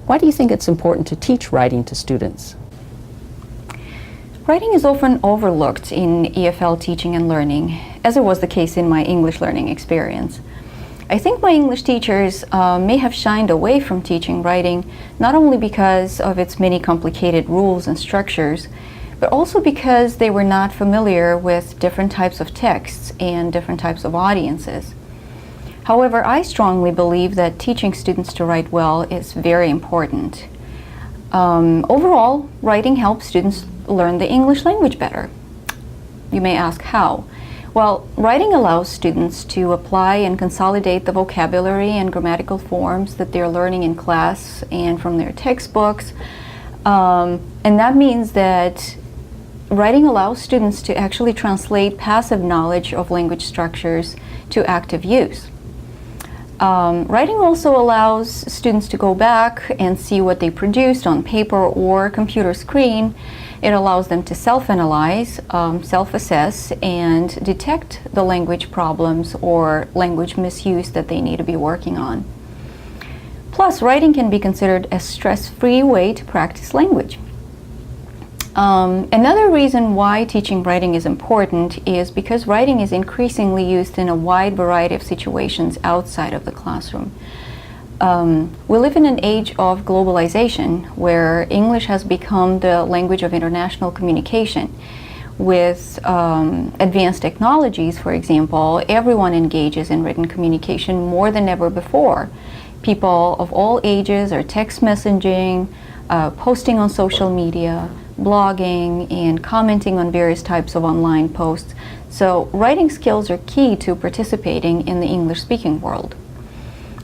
Why do you think it's important to teach writing to students? Writing is often overlooked in EFL teaching and learning, as it was the case in my English learning experience. I think my English teachers may have shied away from teaching writing, not only because of its many complicated rules and structures, but also because they were not familiar with different types of texts and different types of audiences. However, I strongly believe that teaching students to write well is very important. Overall, writing helps students learn the English language better. You may ask how. Well, writing allows students to apply and consolidate the vocabulary and grammatical forms that they're learning in class and from their textbooks. And that means that writing allows students to actually translate passive knowledge of language structures to active use. Writing also allows students to go back and see what they produced on paper or computer screen. It allows them to self-analyze, self-assess, and detect the language problems or language misuse that they need to be working on. Plus, writing can be considered a stress-free way to practice language. Another reason why teaching writing is important is because writing is increasingly used in a wide variety of situations outside of the classroom. We live in an age of globalization where English has become the language of international communication. With advanced technologies, for example, everyone engages in written communication more than ever before. People of all ages are text messaging, posting on social media, blogging, and commenting on various types of online posts. So writing skills are key to participating in the English-speaking world.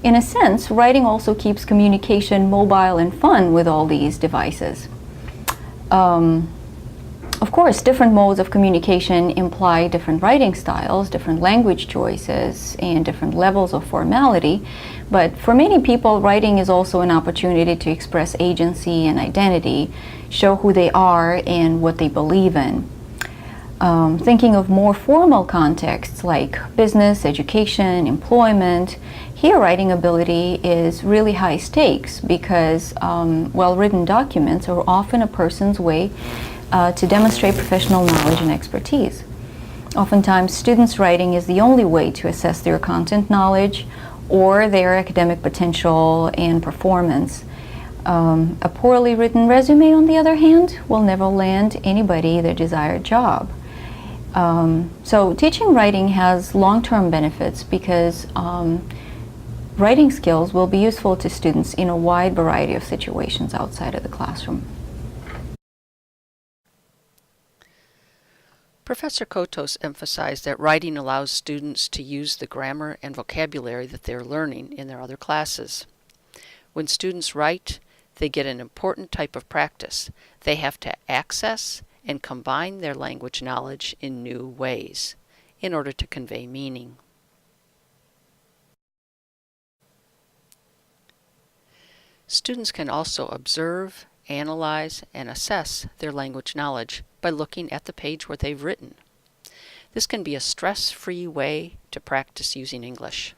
In a sense, writing also keeps communication mobile and fun with all these devices. Of course, different modes of communication imply different writing styles, different language choices, and different levels of formality. But for many people, writing is also an opportunity to express agency and identity, show who they are and what they believe in. Thinking of more formal contexts like business, education, employment, here writing ability is really high stakes because well-written documents are often a person's way to demonstrate professional knowledge and expertise. Oftentimes, students' writing is the only way to assess their content knowledge or their academic potential and performance. A poorly written resume, on the other hand, will never land anybody their desired job. So teaching writing has long-term benefits because writing skills will be useful to students in a wide variety of situations outside of the classroom. Professor Kotos emphasized that writing allows students to use the grammar and vocabulary that they're learning in their other classes. When students write, they get an important type of practice. They have to access and combine their language knowledge in new ways in order to convey meaning. Students can also observe, analyze, and assess their language knowledge by looking at the page where they've written. This can be a stress-free way to practice using English.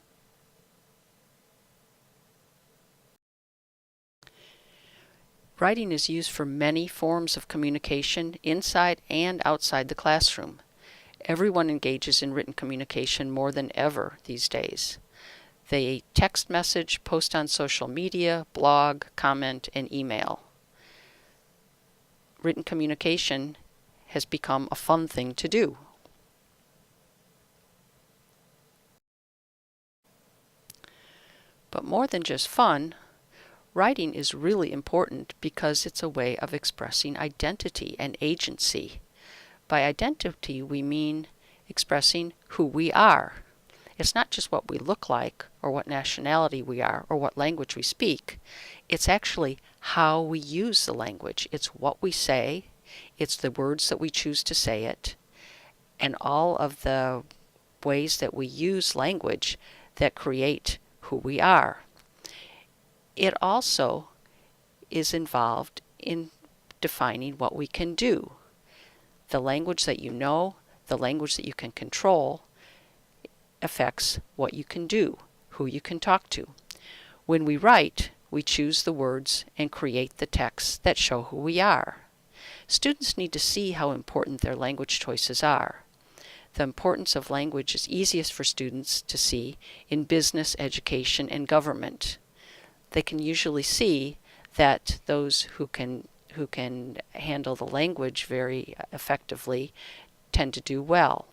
Writing is used for many forms of communication inside and outside the classroom. Everyone engages in written communication more than ever these days. They text message, post on social media, blog, comment, and email. Written communication has become a fun thing to do. But more than just fun, writing is really important because it's a way of expressing identity and agency. By identity, we mean expressing who we are. It's not just what we look like, or what nationality we are, or what language we speak. It's actually how we use the language. It's what we say, it's the words that we choose to say it, and all of the ways that we use language that create who we are. It also is involved in defining what we can do. The language that you know, the language that you can control, affects what you can do, who you can talk to. When we write, we choose the words and create the texts that show who we are. Students need to see how important their language choices are. The importance of language is easiest for students to see in business, education, and government. They can usually see that those who can handle the language very effectively tend to do well.